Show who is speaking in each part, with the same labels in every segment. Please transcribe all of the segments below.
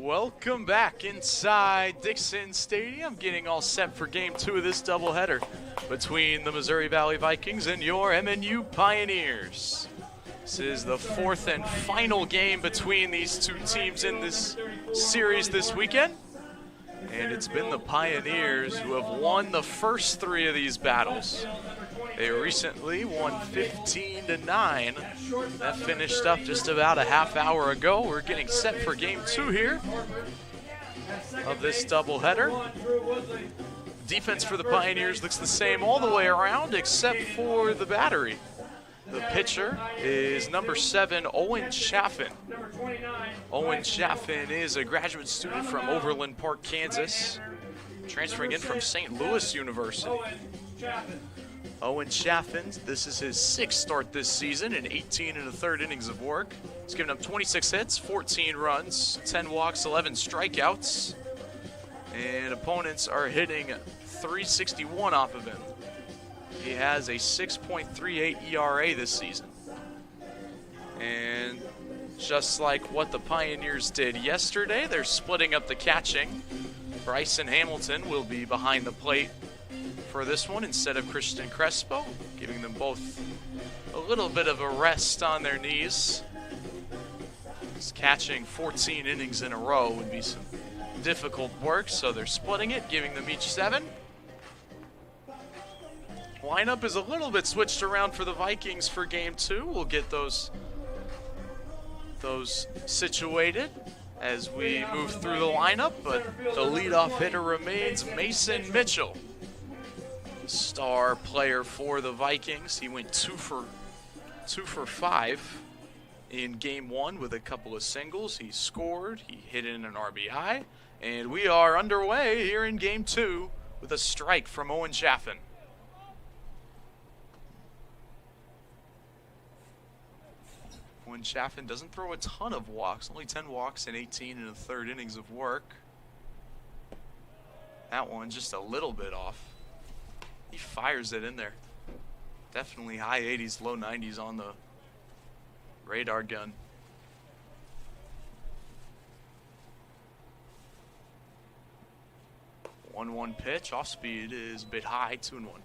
Speaker 1: Welcome back inside Dixon Stadium, getting all set for game 2 of this doubleheader between the Missouri Valley Vikings and your MNU Pioneers. This is the 4th and final game between these two teams in this series this weekend. And it's been the Pioneers who have won the first 3 of these battles. They recently won 15-9. That finished up just about a half hour ago. We're getting set for game 2 here of this doubleheader. Defense for the Pioneers looks the same all the way around except for the battery. The pitcher is number 7, Owen Chaffin. Owen Chaffin is a graduate student from Overland Park, Kansas, transferring in from St. Louis University. Owen Chaffin, this is his 6th start this season in 18 1/3 innings of work. He's given up 26 hits, 14 runs, 10 walks, 11 strikeouts. And opponents are hitting .361 off of him. He has a 6.38 ERA this season. And just like what the Pioneers did yesterday, they're splitting up the catching. Bryson Hamilton will be behind the plate for this one instead of Christian Crespo, giving them both a little bit of a rest on their knees. Just catching 14 innings in a row would be some difficult work, so they're splitting it, giving them each 7. Lineup is a little bit switched around for the Vikings for game 2. We'll get those situated as we move through the lineup, but the leadoff hitter remains Mason Mitchell, star player for the Vikings. He went 2 for 5 in game 1 with a couple of singles. He scored, he hit in an RBI, and we are underway here in game 2 with a strike from Owen Chaffin. Owen Chaffin doesn't throw a ton of walks, only 10 walks in 18 1/3 innings of work. That one just a little bit off. He fires it in there. Definitely high 80s, low 90s on the radar gun. One pitch, off speed is a bit high, 2-1.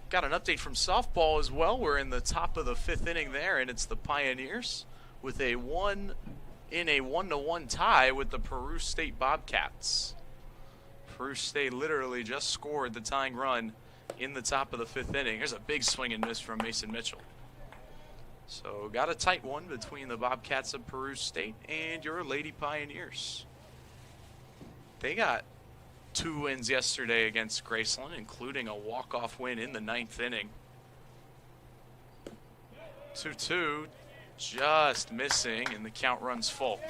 Speaker 1: Got an update from softball as well. We're in the top of the 5th inning there, and it's the Pioneers with a 1-1 tie with the Peru State Bobcats. Peru State literally just scored the tying run in the top of the 5th inning. Here's a big swing and miss from Mason Mitchell. So got a tight one between the Bobcats of Peru State and your Lady Pioneers. They got 2 wins yesterday against Graceland, including a walk-off win in the 9th inning. 2-2, just missing, and the count runs full.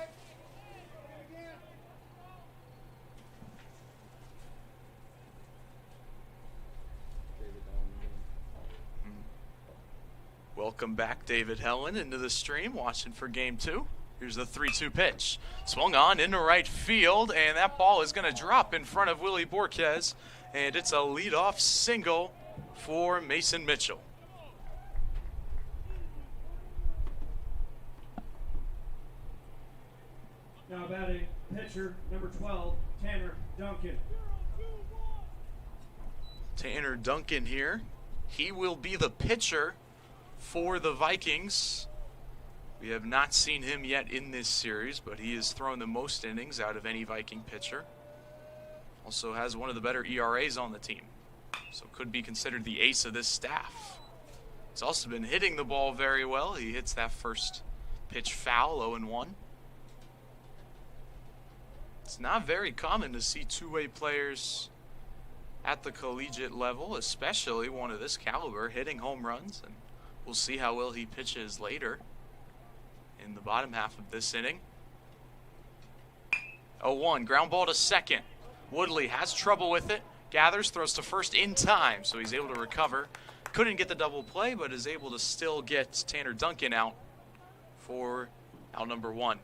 Speaker 1: Welcome back, David Helen, into the stream, watching for game 2. Here's the 3-2 pitch. Swung on into right field, and that ball is going to drop in front of Willie Borquez, and it's a leadoff single for Mason Mitchell.
Speaker 2: Now batting pitcher number 12, Tanner Duncan.
Speaker 1: Tanner Duncan here. He will be the pitcher for the Vikings. We have not seen him yet in this series, but he has thrown the most innings out of any Viking pitcher. Also has one of the better ERAs on the team, so could be considered the ace of this staff. He's also been hitting the ball very well. He hits that first pitch foul, 0-1. It's not very common to see two-way players at the collegiate level, especially one of this caliber, hitting home runs, and we'll see how well he pitches later in the bottom half of this inning. 0-1, ground ball to second. Woodley has trouble with it, gathers, throws to first in time, so he's able to recover. Couldn't get the double play, but is able to still get Tanner Duncan out for out number 1.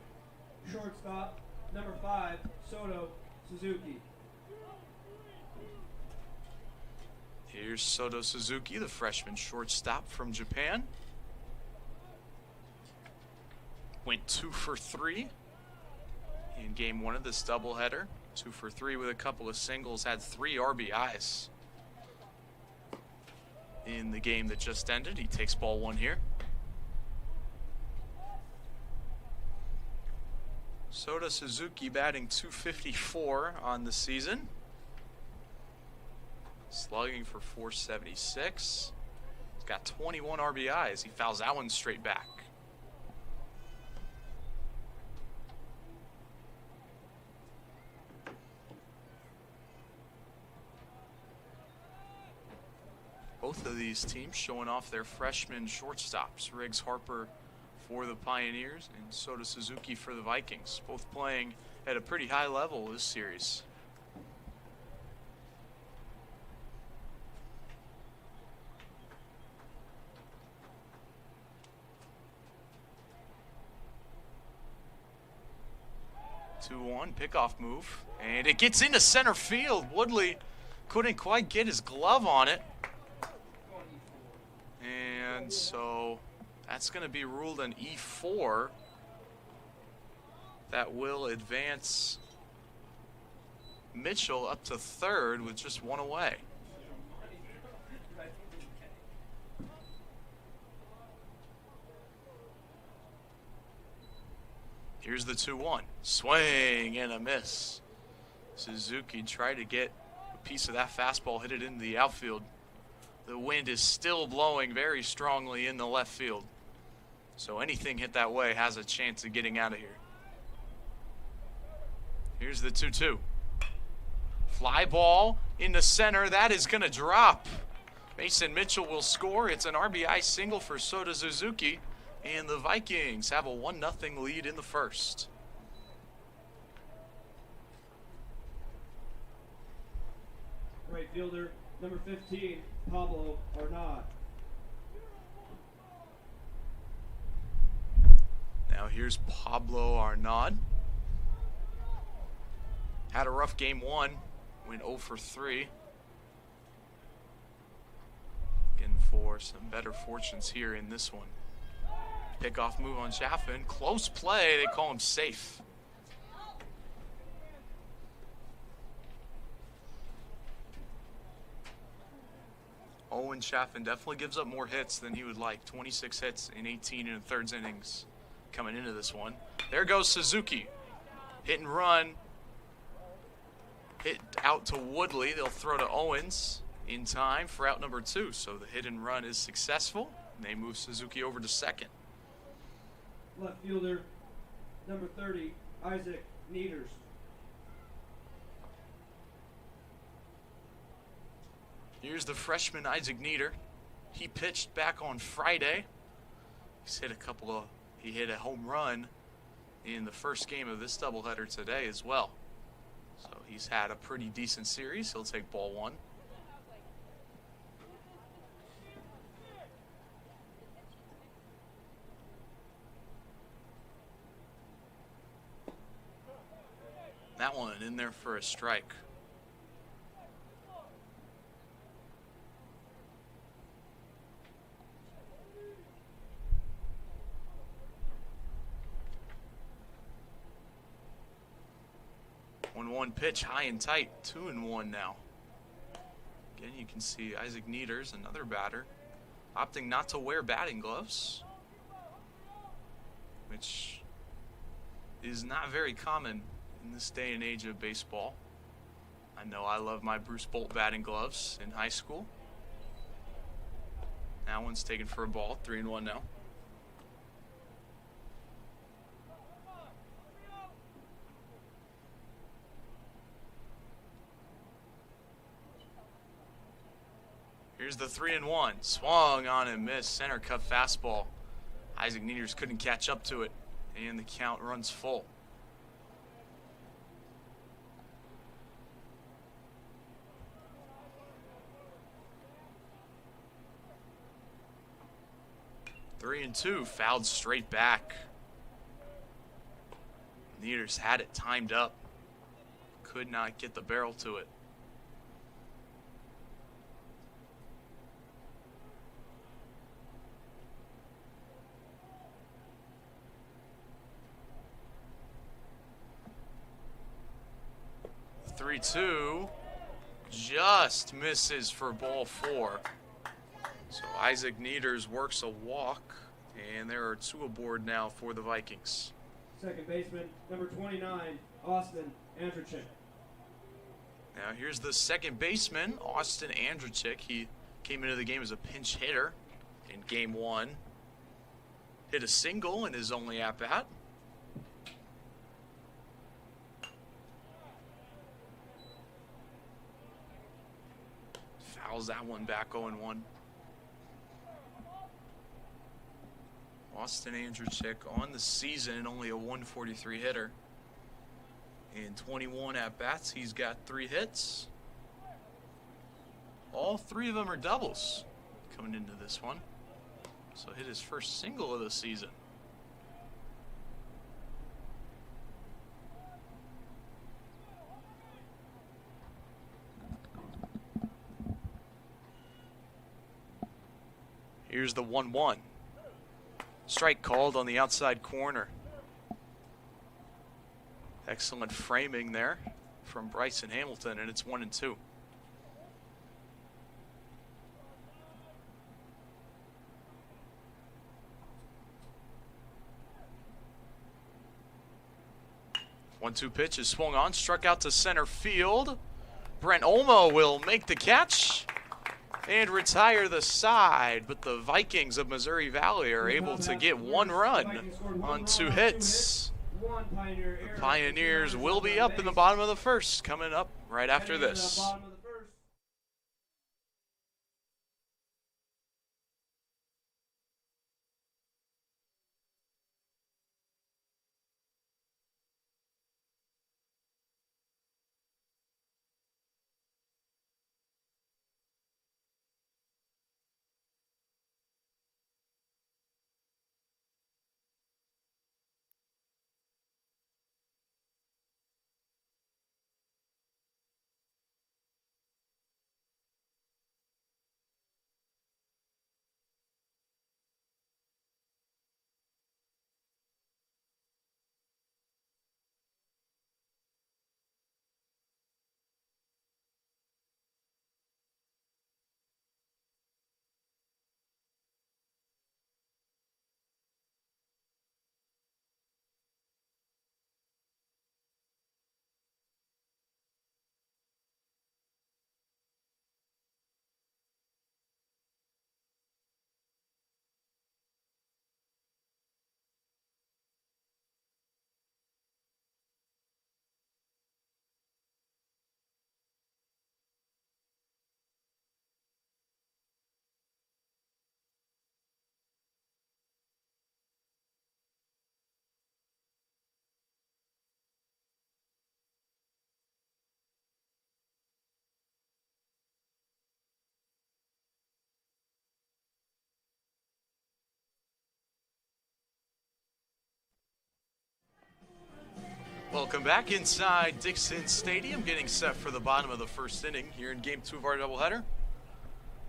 Speaker 2: Shortstop, number 5, Soto Suzuki.
Speaker 1: Here's Soto Suzuki, the freshman shortstop from Japan. Went 2 for 3. in game one of this doubleheader. 2 for 3 with a couple of singles, had 3 RBIs in the game that just ended. He takes ball 1 here. Sota Suzuki batting .254 on the season. Slugging for .476. He's got 21 RBIs. He fouls that one straight back. Both of these teams showing off their freshman shortstops. Riggs Harper for the Pioneers and Sota Suzuki for the Vikings. Both playing at a pretty high level this series. Two-one pickoff move, and it gets into center field. Woodley couldn't quite get his glove on it. And so that's going to be ruled an E4. That will advance Mitchell up to third with just 1 away. Here's the 2-1. Swing and a miss. Suzuki tried to get a piece of that fastball, hit it into the outfield. The wind is still blowing very strongly in the left field. So anything hit that way has a chance of getting out of here. Here's the 2-2. Fly ball into center. That is going to drop. Mason Mitchell will score. It's an RBI single for Sota Suzuki. And the Vikings have a 1-0 lead in the first.
Speaker 2: Right fielder, number 15, Pablo Arnaud.
Speaker 1: Now here's Pablo Arnaud. Had a rough game 1, went 0 for 3. Looking for some better fortunes here in this one. Pickoff move on Chaffin. Close play. They call him safe. Owen Chaffin definitely gives up more hits than he would like. 26 hits in 18 and a third innings coming into this one. There goes Suzuki. Hit and run. Hit out to Woodley. They'll throw to Owens in time for out number 2. So the hit and run is successful. And they move Suzuki over to second.
Speaker 2: Left fielder, number 30, Isaac Nieders.
Speaker 1: Here's the freshman Isaac Nieder. He pitched back on Friday. He hit a home run in the first game of this doubleheader today as well. So he's had a pretty decent series. He'll take ball 1. That one in there for a strike. One pitch, high and tight, 2-1 now. Again, you can see Isaac Nieders, another batter, opting not to wear batting gloves, which is not very common in this day and age of baseball. I know I love my Bruce Bolt batting gloves in high school. That one's taken for a ball, 3-1 now. Here's the 3-1. Swung on and missed. Center cut fastball. Isaac Nieders couldn't catch up to it, and the count runs full. Three and 2, fouled straight back. Nieders had it timed up. Could not get the barrel to it. 3-2. Just misses for ball 4. So Isaac Nieders works a walk, and there are 2 aboard now for the Vikings.
Speaker 2: Second baseman, number 29, Austin Andrechik.
Speaker 1: Now here's the second baseman, Austin Andrechik. He came into the game as a pinch hitter in game 1. Hit a single in his only at-bat. Fouls that one back 0-1. Austin Andrechik on the season, only a 143 hitter. In 21 at-bats, he's got 3 hits. All 3 of them are doubles coming into this one. So hit his first single of the season. Here's the 1-1. Strike called on the outside corner. Excellent framing there from Bryson Hamilton, and it's 1-2. One-two pitch is swung on, struck out to center field. Brent Olmo will make the catch and retire the side, but the Vikings of Missouri Valley are able to get 1 run on 2 hits. The Pioneers will be up in the bottom of the first, coming up right after this. Welcome back inside Dixon Stadium, getting set for the bottom of the first inning here in Game 2 of our doubleheader.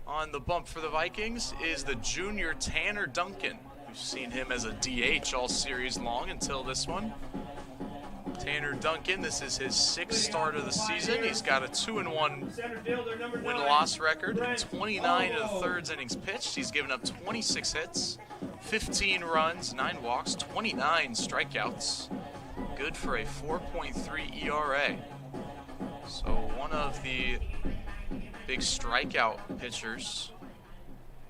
Speaker 1: On the bump for the Vikings is the junior Tanner Duncan. We've seen him as a DH all series long until this one. Tanner Duncan, this is his 6th start of the season. He's got a 2-1 win-loss record in 29 1/3 innings pitched. He's given up 26 hits, 15 runs, 9 walks, 29 strikeouts. Good for a 4.3 ERA. So one of the big strikeout pitchers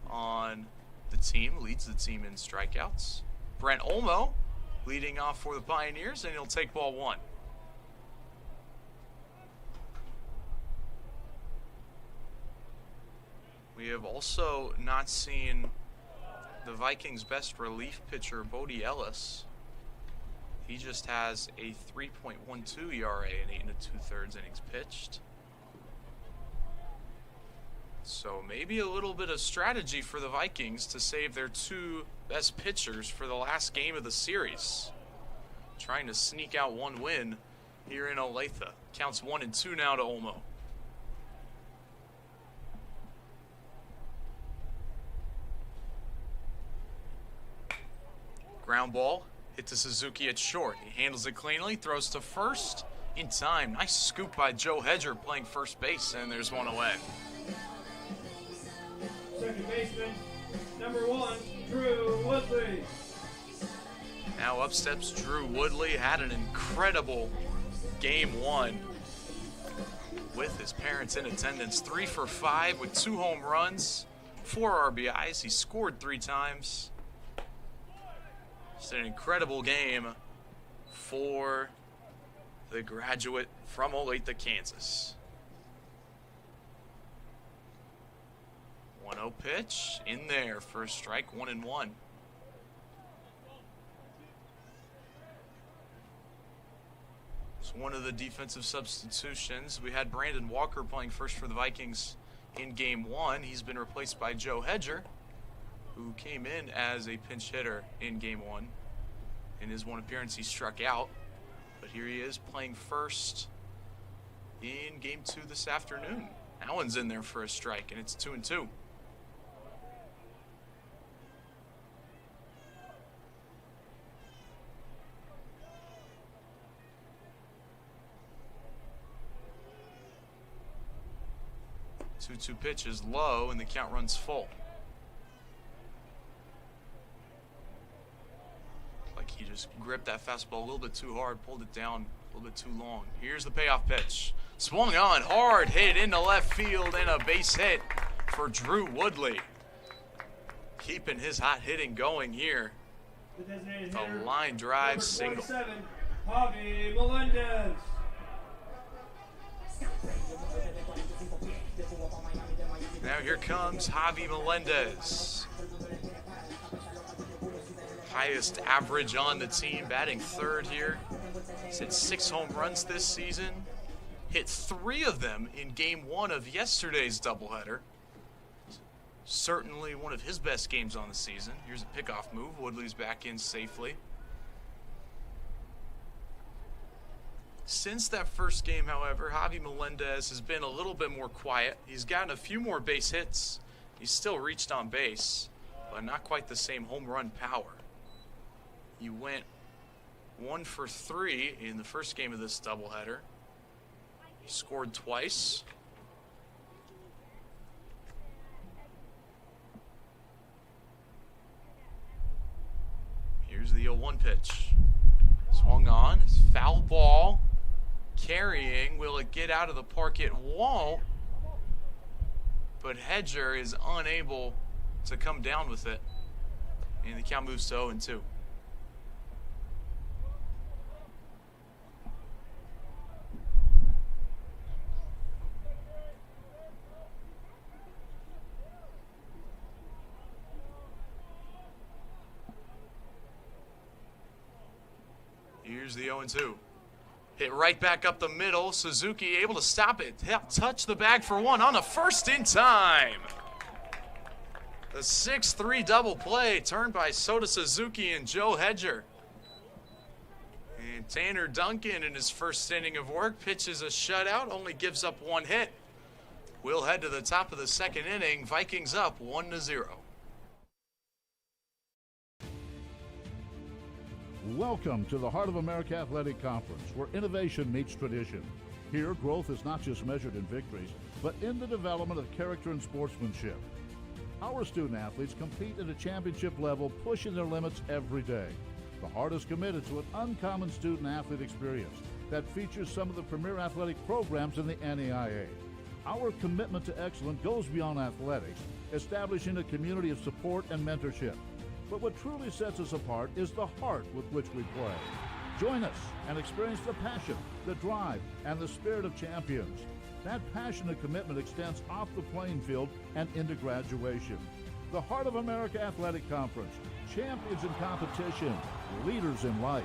Speaker 1: on the team, leads the team in strikeouts. Brent Olmo leading off for the Pioneers, and he'll take ball 1. We have also not seen the Vikings' best relief pitcher, Bodie Ellis. He just has a 3.12 ERA in 8 2/3 innings pitched. So maybe a little bit of strategy for the Vikings to save their 2 best pitchers for the last game of the series. Trying to sneak out 1 win here in Olathe. Counts 1-2 now to Olmo. Ground ball. Hit to Suzuki at short. He handles it cleanly, throws to first, in time. Nice scoop by Joe Hedger playing first base, and there's one away.
Speaker 2: Second baseman, number 1, Drew Woodley.
Speaker 1: Now up steps Drew Woodley. Had an incredible game 1 with his parents in attendance. 3 for 5 with 2 home runs, 4 RBIs. He scored 3 times. Just an incredible game for the graduate from Olathe, Kansas. 1-0 pitch in there for a strike, 1-1. It's one of the defensive substitutions. We had Brandon Walker playing first for the Vikings in game 1. He's been replaced by Joe Hedger, who came in as a pinch hitter in game 1. In his 1 appearance, he struck out. But here he is playing first in game 2 this afternoon. Allen's in there for a strike, and it's 2-2. Two pitch is low, and the count runs full. Like he just gripped that fastball a little bit too hard, pulled it down a little bit too long. Here's the payoff pitch. Swung on, hard hit into left field, and a base hit for Drew Woodley. Keeping his hot hitting going here. A line drive single.
Speaker 2: 47, Javi Melendez.
Speaker 1: Now here comes Javi Melendez. Highest average on the team, batting third here. He's hit 6 home runs this season. Hit 3 of them in game 1 of yesterday's doubleheader. Certainly one of his best games on the season. Here's a pickoff move. Woodley's back in safely. Since that first game, however, Javi Melendez has been a little bit more quiet. He's gotten a few more base hits. He's still reached on base, but not quite the same home run power. He went 1 for 3 in the first game of this doubleheader. He scored twice. Here's the 0-1 pitch. Swung on, it's foul ball. Carrying, will it get out of the park? It won't. But Hedger is unable to come down with it. And the count moves to 0-2. Here's the 0-2. Hit right back up the middle. Suzuki able to stop it. Touch the bag for 1 on the first in time. The 6-3 double play turned by Sota Suzuki and Joe Hedger. And Tanner Duncan in his first inning of work pitches a shutout, only gives up 1 hit. We'll head to the top of the second inning. Vikings up 1-0.
Speaker 3: Welcome to the Heart of America Athletic Conference, where innovation meets tradition. Here, growth is not just measured in victories, but in the development of character and sportsmanship. Our student athletes compete at a championship level, pushing their limits every day. The Heart is committed to an uncommon student athlete experience that features some of the premier athletic programs in the NAIA. Our commitment to excellence goes beyond athletics, establishing a community of support and mentorship. But what truly sets us apart is the heart with which we play. Join us and experience the passion, the drive, and the spirit of champions. That passion and commitment extends off the playing field and into graduation. The Heart of America Athletic Conference, champions in competition, leaders in life.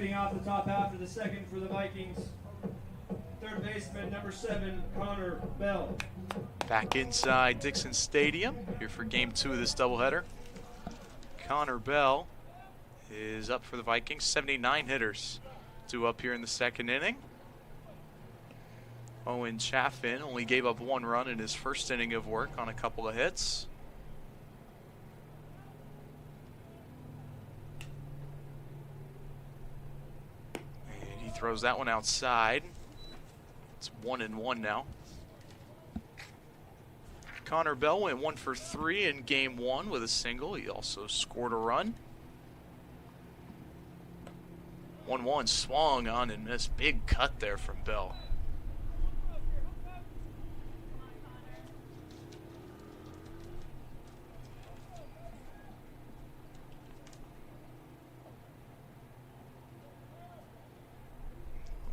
Speaker 2: Leading off the top half of the second for the Vikings, third baseman, number 7, Connor Bell.
Speaker 1: Back inside Dixon Stadium here for game 2 of this doubleheader. Connor Bell is up for the Vikings. 79 hitters due up here in the second inning. Owen Chaffin only gave up 1 run in his first inning of work on a couple of hits. And he throws that one outside. It's 1-1 now. Connor Bell went 1 for 3 in game 1 with a single. He also scored a run. 1-1, swung on and missed. Big cut there from Bell.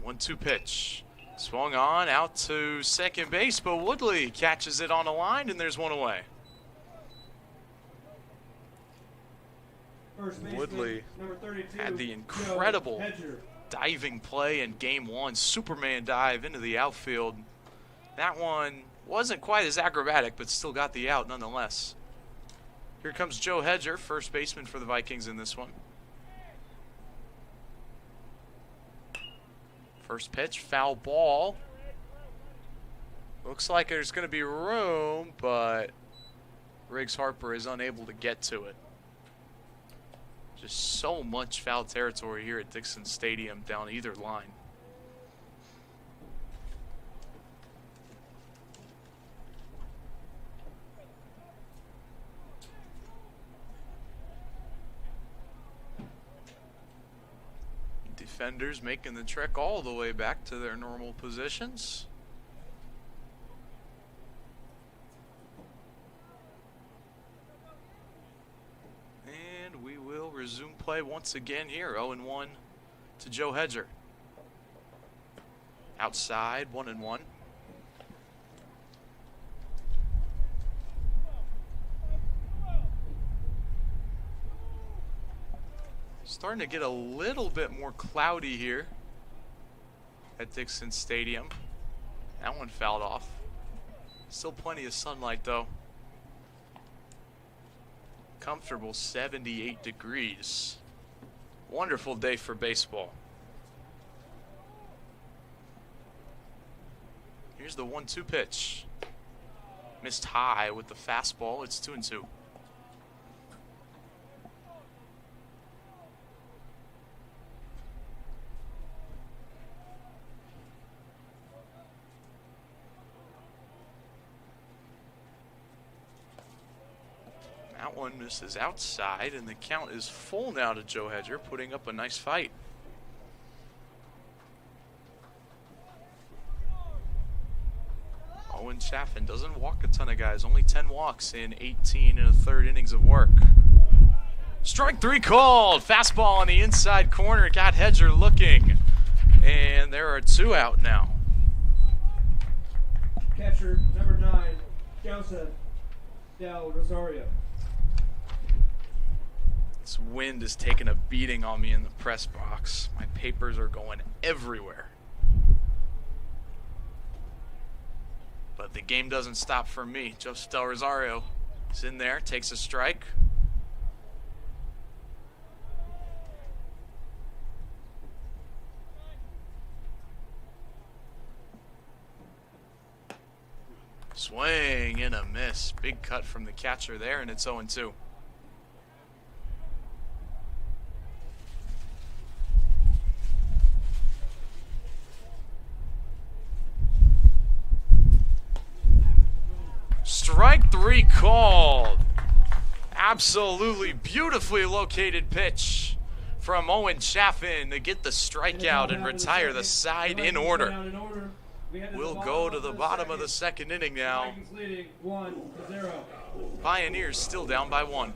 Speaker 1: One-two pitch. Swung on out to second base, but Woodley catches it on a line, and there's one away. Woodley had the incredible diving play in game 1, Superman dive into the outfield. That one wasn't quite as acrobatic, but still got the out nonetheless. Here comes Joe Hedger, first baseman for the Vikings in this one. First pitch, foul ball. Looks like there's going to be room, but Riggs Harper is unable to get to it. Just so much foul territory here at Dixon Stadium down either line. Defenders making the trek all the way back to their normal positions. And we will resume play once again here. 0-1 to Joe Hedger. Outside, 1-1. Starting to get a little bit more cloudy here at Dixon Stadium. That one fouled off. Still plenty of sunlight though. Comfortable 78 degrees. Wonderful day for baseball. Here's the 1-2 pitch. Missed high with the fastball. It's 2-2. That one misses outside, and the count is full now to Joe Hedger, putting up a nice fight. Owen Chaffin doesn't walk a ton of guys, only 10 walks in 18 and a third innings of work. Strike 3 called. Fastball on the inside corner, got Hedger looking, and there are 2 out now.
Speaker 2: Catcher number 9, Joseph Del Rosario.
Speaker 1: This wind is taking a beating on me in the press box. My papers are going everywhere. But the game doesn't stop for me. Joseph Del Rosario is in there, takes a strike. Swing and a miss. Big cut from the catcher there, and it's 0-2. Strike 3 called. Absolutely beautifully located pitch from Owen Chaffin to get the strikeout and retire the side in order. We'll go to the bottom of the second inning now. Pioneers still down by 1.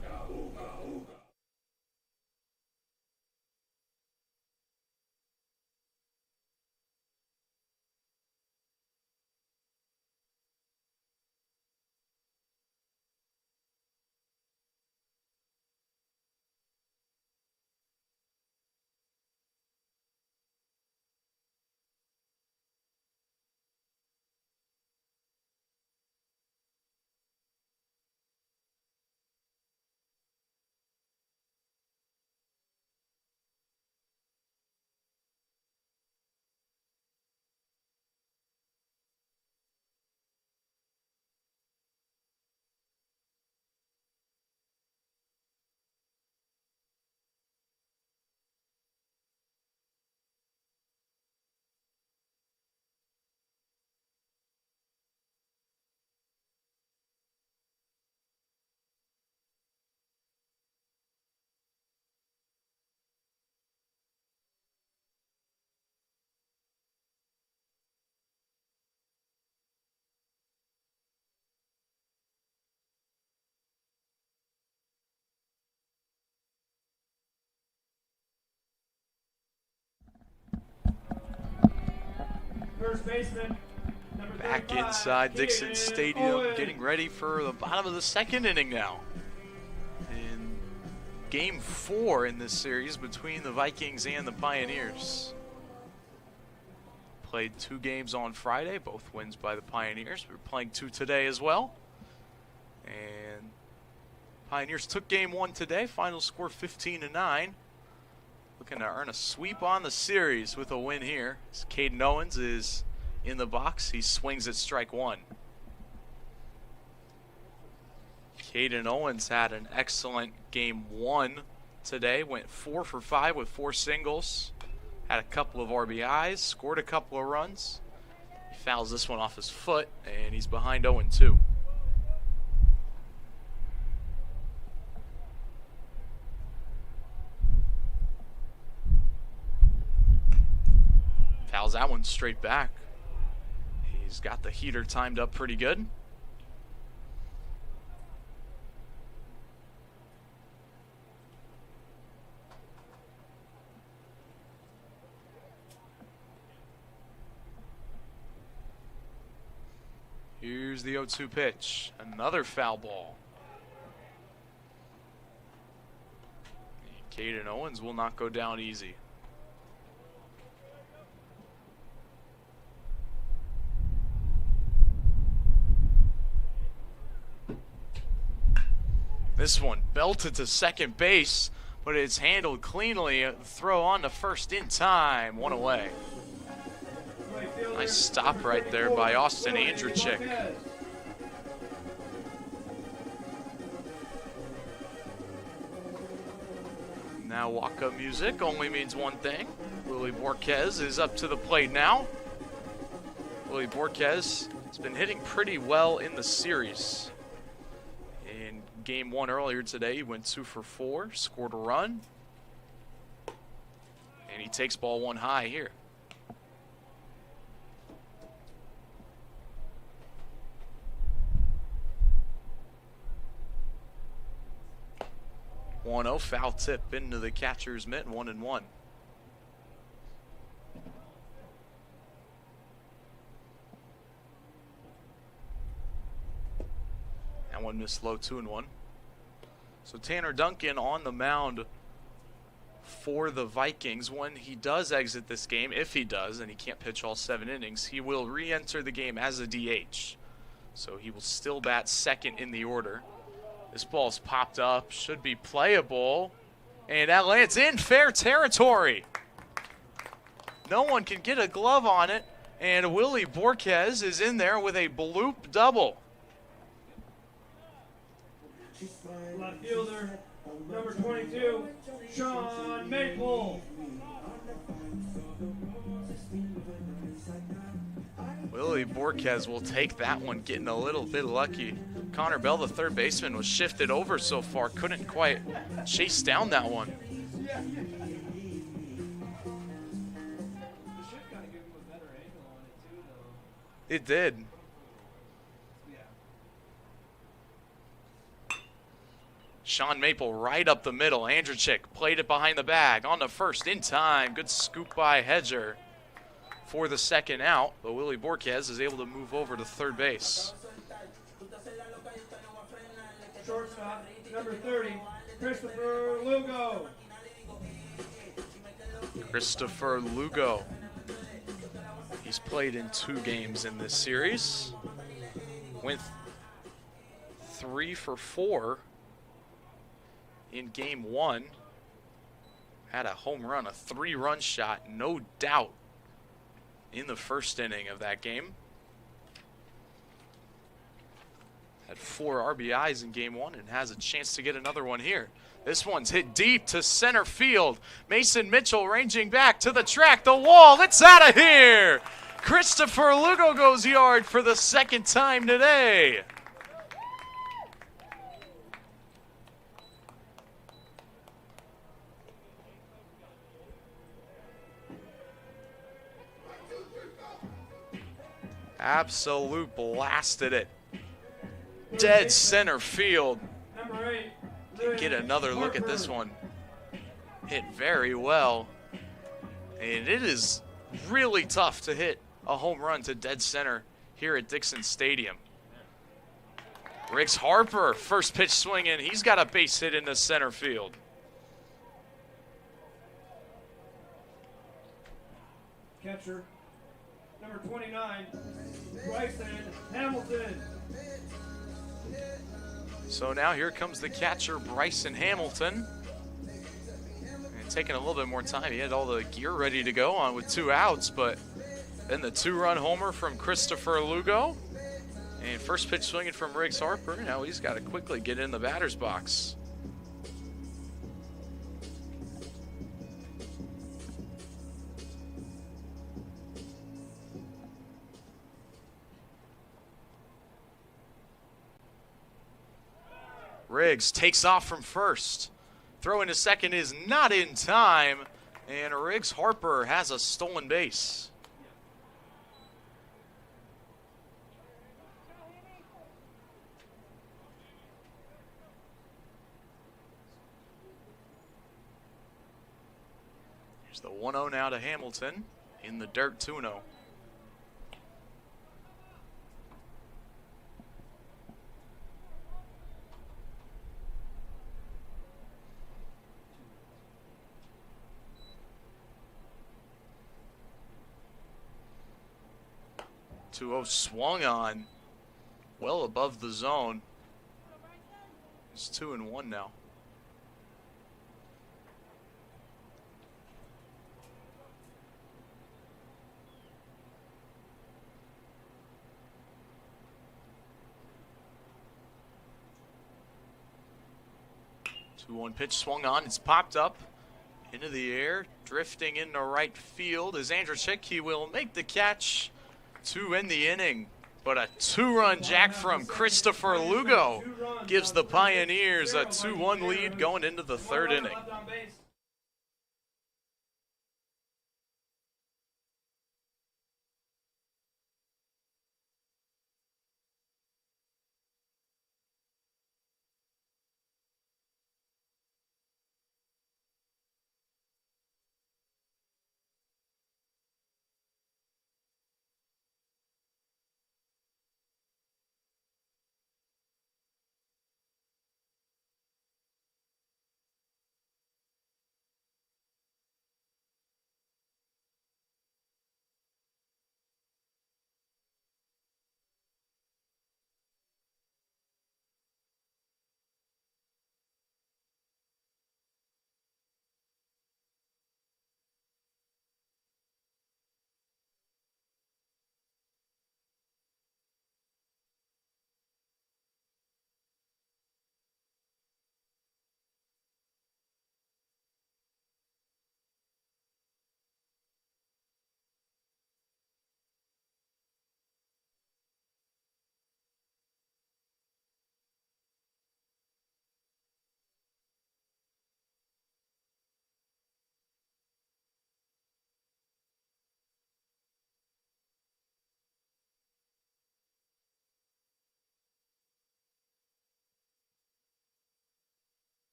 Speaker 2: First baseman, number
Speaker 1: Back
Speaker 2: 35,
Speaker 1: inside Dixon
Speaker 2: Caden
Speaker 1: Stadium,
Speaker 2: Owen.
Speaker 1: getting ready for the bottom of the second inning now. In game 4 in this series between the Vikings and the Pioneers. Played 2 games on Friday, both wins by the Pioneers. We're playing 2 today as well. And Pioneers took game 1 today, final score 15-9. Looking to earn a sweep on the series with a win here. As Caden Owens is in the box. He swings at strike 1. Caden Owens had an excellent game 1 today. Went 4 for 5 with 4 singles. Had a couple of RBIs. Scored a couple of runs. He fouls this one off his foot, and he's behind 0-2. Fouls that one straight back. He's got the heater timed up pretty good. Here's the 0-2 pitch. Another foul ball. Caden Owens will not go down easy. This one belted to second base, but it's handled cleanly. Throw on to first in time. 1 away. Nice stop right there by Austin Andrechik. Now walk-up music only means one thing. Willie Borquez is up to the plate now. Willie Borquez has been hitting pretty well in the series. In game 1 earlier today, he went 2 for 4, scored a run. And he takes ball 1 high here. Oh, foul tip into the catcher's mitt, 1-1. That one missed low, 2-1. So Tanner Duncan on the mound for the Vikings. When he does exit this game, if he does, and he can't pitch all 7 innings, he will re-enter the game as a DH. So he will still bat second in the order. This ball's popped up, should be playable, and that lands in fair territory. No one can get a glove on it, and Willie Borquez is in there with a bloop double.
Speaker 2: Left fielder, number 22, Sean Maple.
Speaker 1: Willie Borquez will take that one, getting a little bit lucky. Connor Bell, the third baseman, was shifted over so far, couldn't quite chase down that one. It did. Sean Maple right up the middle. Andrechik played it behind the bag on the first in time. Good scoop by Hedger for the second out, but Willie Borquez is able to move over to third base.
Speaker 2: Shortstop, number 30, Christopher Lugo.
Speaker 1: Christopher Lugo. He's played in 2 games in this series. Went 3 for 4 in game 1. Had a home run, a 3-run shot, no doubt, in the first inning of that game. Had 4 RBIs in game 1 and has a chance to get another one here. This one's hit deep to center field. Mason Mitchell ranging back to the track, the wall. It's out of here. Christopher Lugo goes yard for the second time today. Absolute blasted it. Dead center field.
Speaker 2: Number 8,
Speaker 1: Get another look at this one. Hit very well. And it is really tough to hit a home run to dead center here at Dixon Stadium. Riggs Harper, first pitch swinging. He's got a base hit in the center field.
Speaker 2: Catcher, number 29, Bryson Hamilton.
Speaker 1: So now here comes the catcher, Bryson Hamilton. And taking a little bit more time. He had all the gear ready to go on with 2 outs, but then the 2-run homer from Christopher Lugo. And first pitch swinging from Riggs Harper. Now he's got to quickly get in the batter's box. Riggs takes off from first. Throw into second is not in time. And Riggs Harper has a stolen base. Here's the 1-0 now to Hamilton. In the dirt, 2-0. Swung on, well above the zone. It's 2-1 now. Two-one pitch swung on. It's popped up into the air, drifting into right field. Is Andrzejczyk. He will make the catch to end the inning, but a 2-run jack from Christopher Lugo gives the Pioneers a 2-1 lead going into the 3rd inning.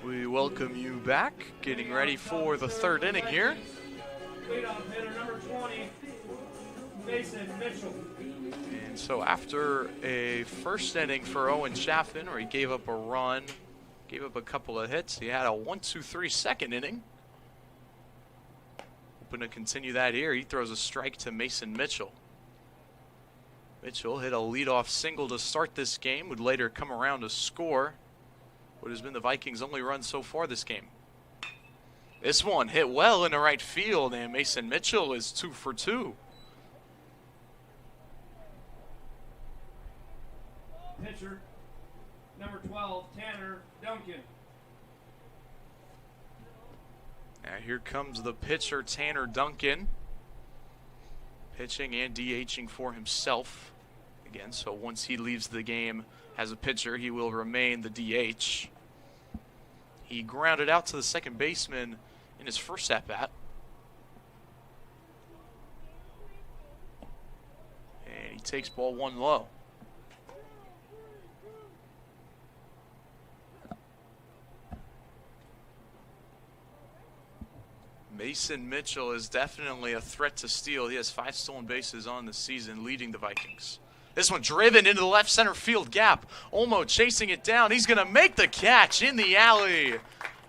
Speaker 1: We welcome you back, getting ready for the 3rd inning here.
Speaker 2: Leadoff hitter number 20, Mason Mitchell.
Speaker 1: And so after a first inning for Owen Chaffin, where he gave up a run, gave up a couple of hits, he had a 1-2-3 second inning. Hoping to continue that here. He throws a strike to Mason Mitchell. Mitchell hit a leadoff single to start this game, would later come around to score what has been the Vikings' only run so far this game. This one hit well into right field, and Mason Mitchell is 2 for 2.
Speaker 2: Pitcher, number 12, Tanner Duncan.
Speaker 1: Now here comes the pitcher, Tanner Duncan. Pitching and DHing for himself. Again, so once he leaves the game as a pitcher, he will remain the DH. He grounded out to the second baseman in his first at-bat. And he takes ball 1 low. Mason Mitchell is definitely a threat to steal. He has 5 stolen bases on the season, leading the Vikings. This one driven into the left center field gap. Olmo chasing it down. He's going to make the catch in the alley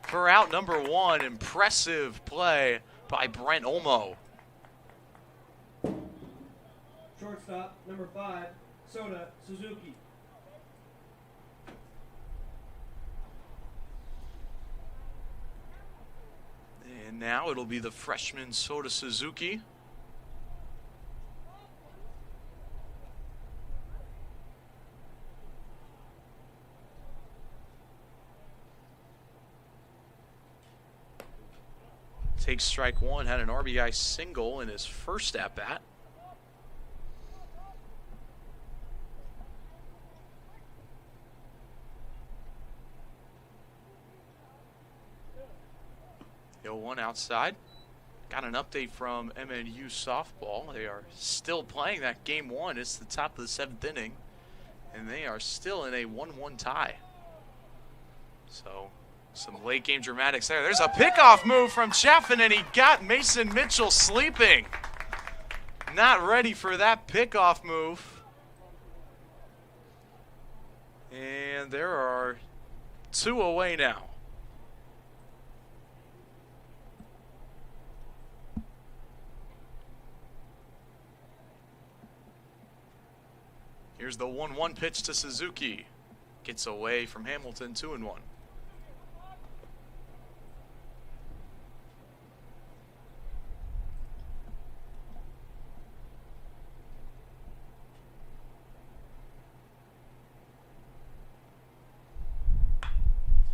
Speaker 1: for out number 1. Impressive play by Brent Olmo.
Speaker 2: Shortstop, number 5, Soda Suzuki.
Speaker 1: And now it'll be the freshman Soda Suzuki. Takes strike 1, had an RBI single in his first at-bat. Yo, 1 outside. Got an update from MNU softball. They are still playing that game 1. It's the top of the 7th inning, and they are still in a 1-1 tie. So, some late game dramatics there. There's a pickoff move from Chaffin, and he got Mason Mitchell sleeping. Not ready for that pickoff move. And there are 2 away now. Here's the 1-1 pitch to Suzuki. Gets away from Hamilton, 2-1.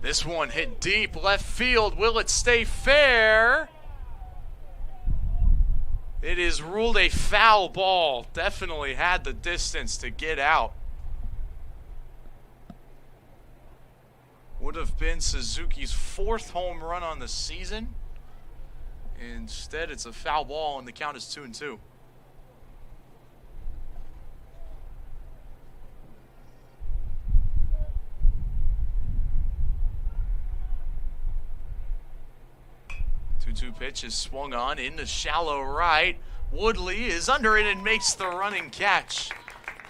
Speaker 1: This one hit deep left field. Will it stay fair? It is ruled a foul ball. Definitely had the distance to get out. Would have been Suzuki's 4th home run on the season. Instead, it's a foul ball, and the count is 2-2. Two pitch is swung on into shallow right. Woodley is under it and makes the running catch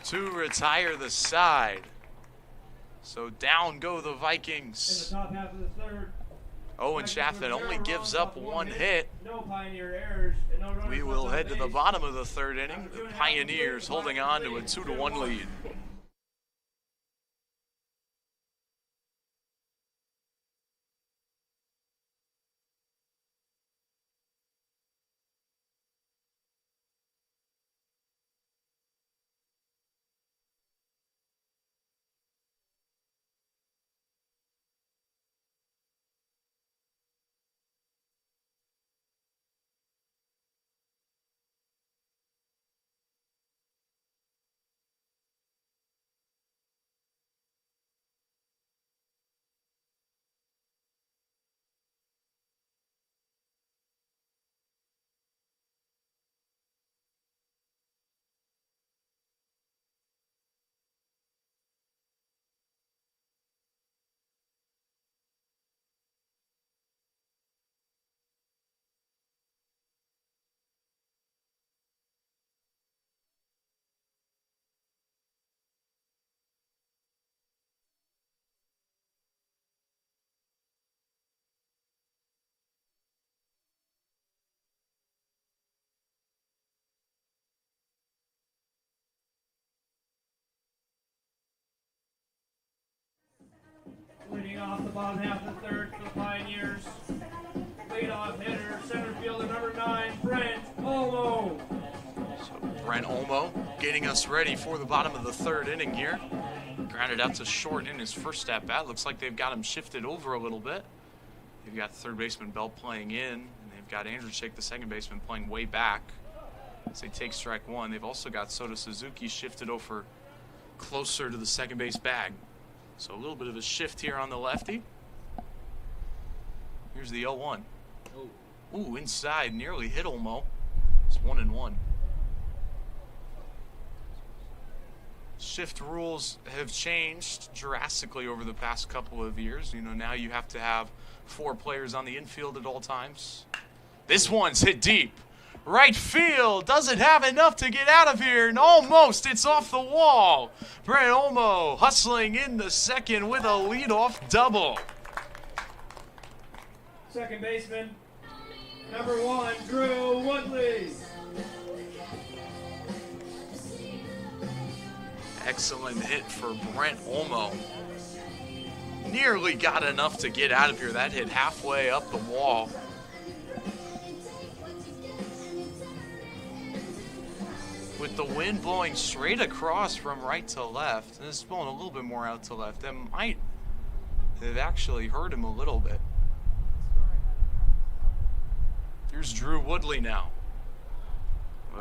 Speaker 1: to retire the side. So down go the Vikings.
Speaker 2: In the top half of the 3rd.
Speaker 1: Owen Chaffin only gives up 1 hit.
Speaker 2: No Pioneer errors and no runners
Speaker 1: We will
Speaker 2: left on
Speaker 1: head to the
Speaker 2: base.
Speaker 1: bottom of the 3rd inning. The Pioneers holding on to a 2-1 lead.
Speaker 2: Leading off the bottom half of the 3rd for the Pioneers. Leadoff hitter, center fielder number 9, Brent Olmo.
Speaker 1: So Brent Olmo getting us ready for the bottom of the 3rd inning here. Grounded out to short in his first at-bat. Looks like they've got him shifted over a little bit. They've got 3rd baseman Bell playing in, and they've got Andrew Chick, the 2nd baseman, playing way back as they take strike 1. They've also got Soda Suzuki shifted over closer to the 2nd base bag. So a little bit of a shift here on the lefty. Here's the 0-1. Ooh, inside, nearly hit Olmo. It's 1-1. Shift rules have changed drastically over the past couple of years. You know, now you have to have 4 players on the infield at all times. This one's hit deep. Right field doesn't have enough to get out of here, and almost it's off the wall. Brent Olmo hustling in the second with a leadoff double.
Speaker 2: Second baseman, number 1, Drew Woodley.
Speaker 1: Excellent hit for Brent Olmo. Nearly got enough to get out of here. That hit halfway up the wall. With the wind blowing straight across from right to left, and it's blowing a little bit more out to left, that might have actually hurt him a little bit. Here's Drew Woodley now.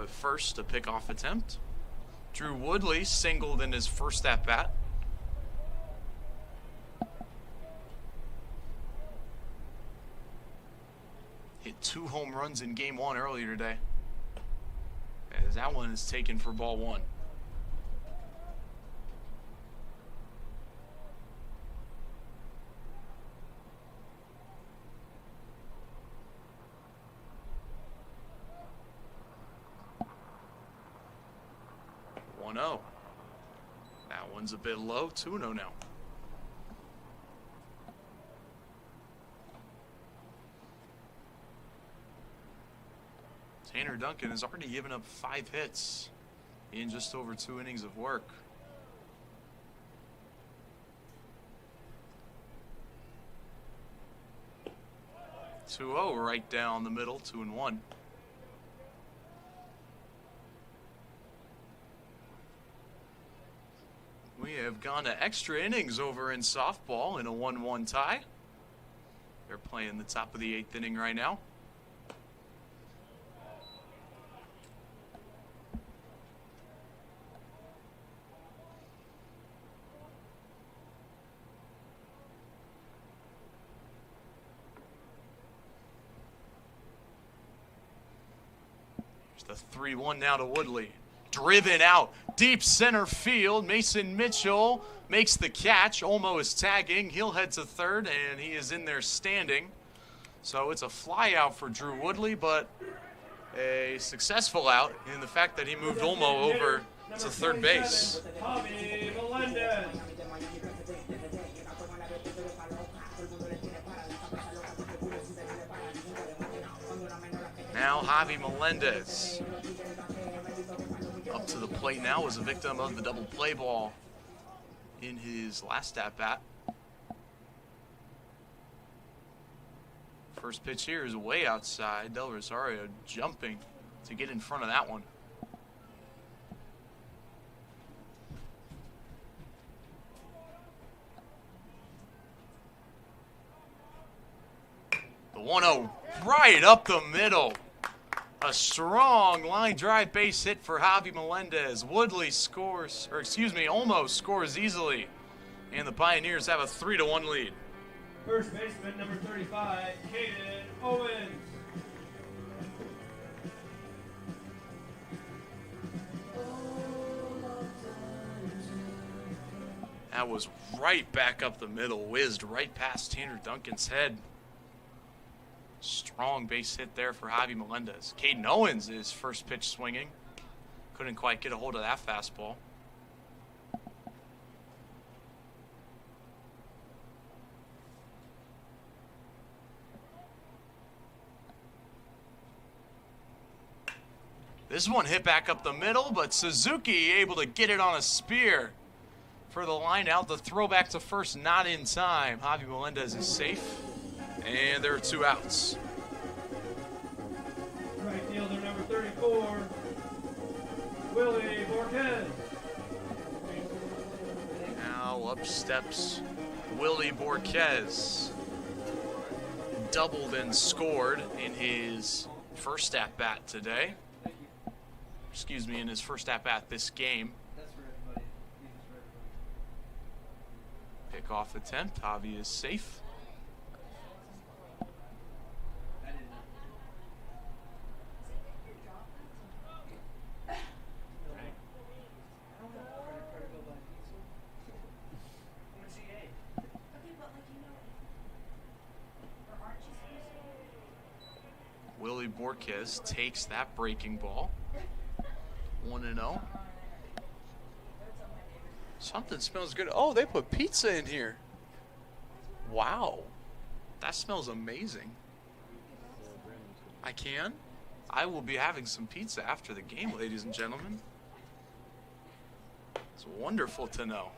Speaker 1: First, a pickoff attempt. Drew Woodley singled in his first at-bat. Hit 2 home runs in Game 1 earlier today. As that one is taken for ball 1. That one's a bit low. 2-0 now. Tanner Duncan has already given up 5 hits in just over 2 innings of work. (2-0) right down the middle, 2-1. We have gone to extra innings over in softball in a 1-1 tie. They're playing the top of the 8th inning right now. Here's the 3-1 now to Woodley. Driven out, deep center field. Mason Mitchell makes the catch. Olmo is tagging. He'll head to third, and he is in there standing. So it's a fly out for Drew Woodley, but a successful out in the fact that he moved Olmo over to third base.
Speaker 2: Javi Melendez.
Speaker 1: Now Javi Melendez. Up to the plate now, was a victim of the double play ball in his last at-bat. First pitch here is way outside. Del Rosario jumping to get in front of that one. The 1-0 right up the middle. A strong line drive base hit for Javi Melendez. Woodley scores, or excuse me, Olmo scores easily. And the Pioneers have a 3-1 lead.
Speaker 2: First baseman, number 35, Caden Owens.
Speaker 1: That was right back up the middle, whizzed right past Tanner Duncan's head. Strong base hit there for Javi Melendez. Caden Owens is first pitch swinging. Couldn't quite get a hold of that fastball. This one hit back up the middle, but Suzuki able to get it on a spear for the line out. The throw back to first not in time. Javi Melendez is safe. And there are 2 outs.
Speaker 2: Right fielder number 34, Willie Borquez.
Speaker 1: Now up steps Willie Borquez. Doubled and scored in his first at-bat today. Excuse me, in his first at-bat this game. Pickoff attempt. Javi is safe. Willie Borquez takes that breaking ball. 1-0. Something smells good. Oh, they put pizza in here. Wow. That smells amazing. I can? I will be having some pizza after the game, ladies and gentlemen. It's wonderful to know.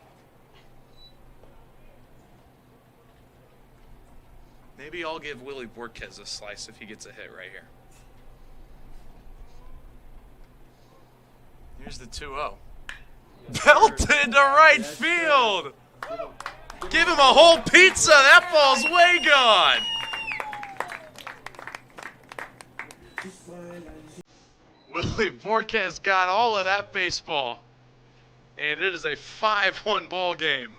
Speaker 1: Maybe I'll give Willie Borquez a slice if he gets a hit right here. Here's the 2-0. Belted to right field. Give him a whole pizza. That ball's way gone. Willie Borquez got all of that baseball. And it is a 5-1 ball game.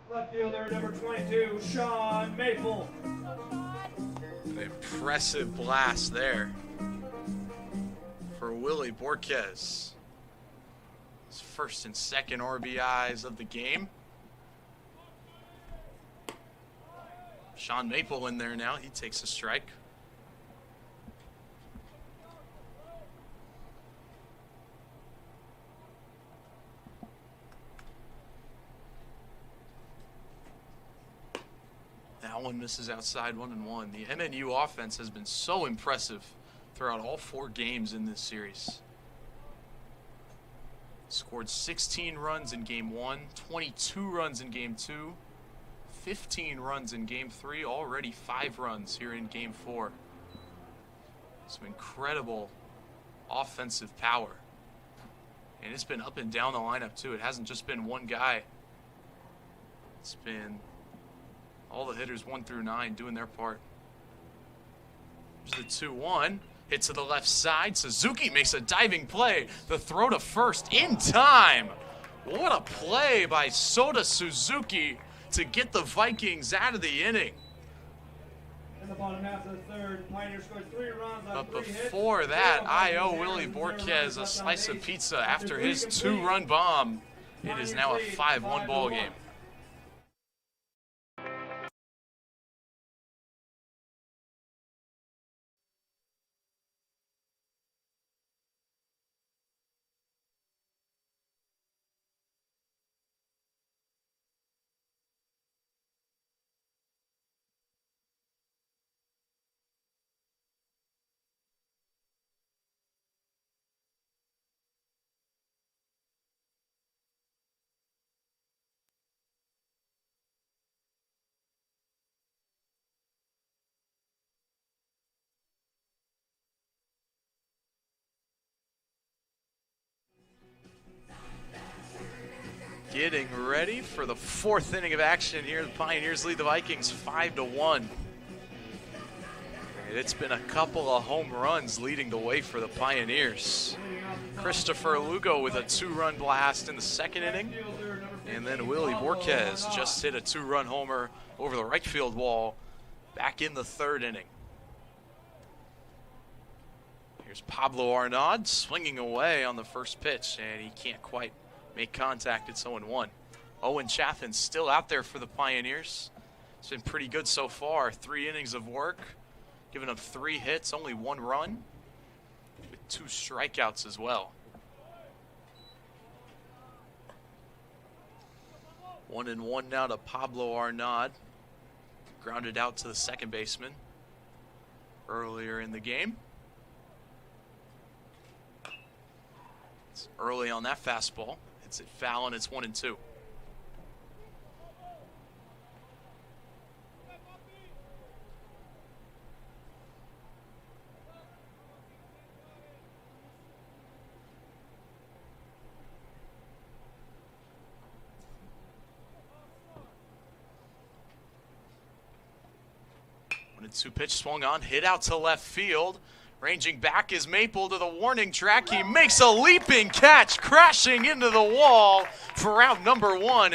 Speaker 2: Left fielder, number 22, Sean Maple.
Speaker 1: An impressive blast there for Willie Borquez. His first and second RBIs of the game. Sean Maple in there now. He takes a strike. That one misses outside, 1-1. The MNU offense has been so impressive throughout all 4 games in this series. Scored 16 runs in game 1, 22 runs in game 2, 15 runs in game 3, already 5 runs here in game 4. Some incredible offensive power. And it's been up and down the lineup too. It hasn't just been one guy. It's been all the hitters 1 through 9 doing their part. Here's the 2-1. Hit to the left side. Suzuki makes a diving play. The throw to first in time. What a play by Sota Suzuki to get the Vikings out of the inning.
Speaker 2: In the bottom half of the third, Pioneers scored 3 runs on
Speaker 1: But
Speaker 2: 3
Speaker 1: before
Speaker 2: hits.
Speaker 1: that, I owe Willie Borquez a slice of pizza after his 2-run bomb. It is now a 5-1 ball game. Getting ready for the 4th inning of action here. The Pioneers lead the Vikings 5-1. It's been a couple of home runs leading the way for the Pioneers. Christopher Lugo with a 2-run blast in the 2nd inning. And then Willie Borquez just hit a 2-run homer over the right field wall back in the 3rd inning. Here's Pablo Arnaud swinging away on the first pitch, and he can't quite make contact. It's 0-1. Owen Chaffin still out there for the Pioneers. It's been pretty good so far. 3 innings of work, giving up 3 hits, only 1 run, with 2 strikeouts as well. 1-1 now to Pablo Arnaud. Grounded out to the second baseman earlier in the game. It's early on that fastball. Hits it foul, and it's 1-2. One 2 pitch swung on, hit out to left field. Ranging back is Maple to the warning track. He makes a leaping catch, crashing into the wall for out number 1.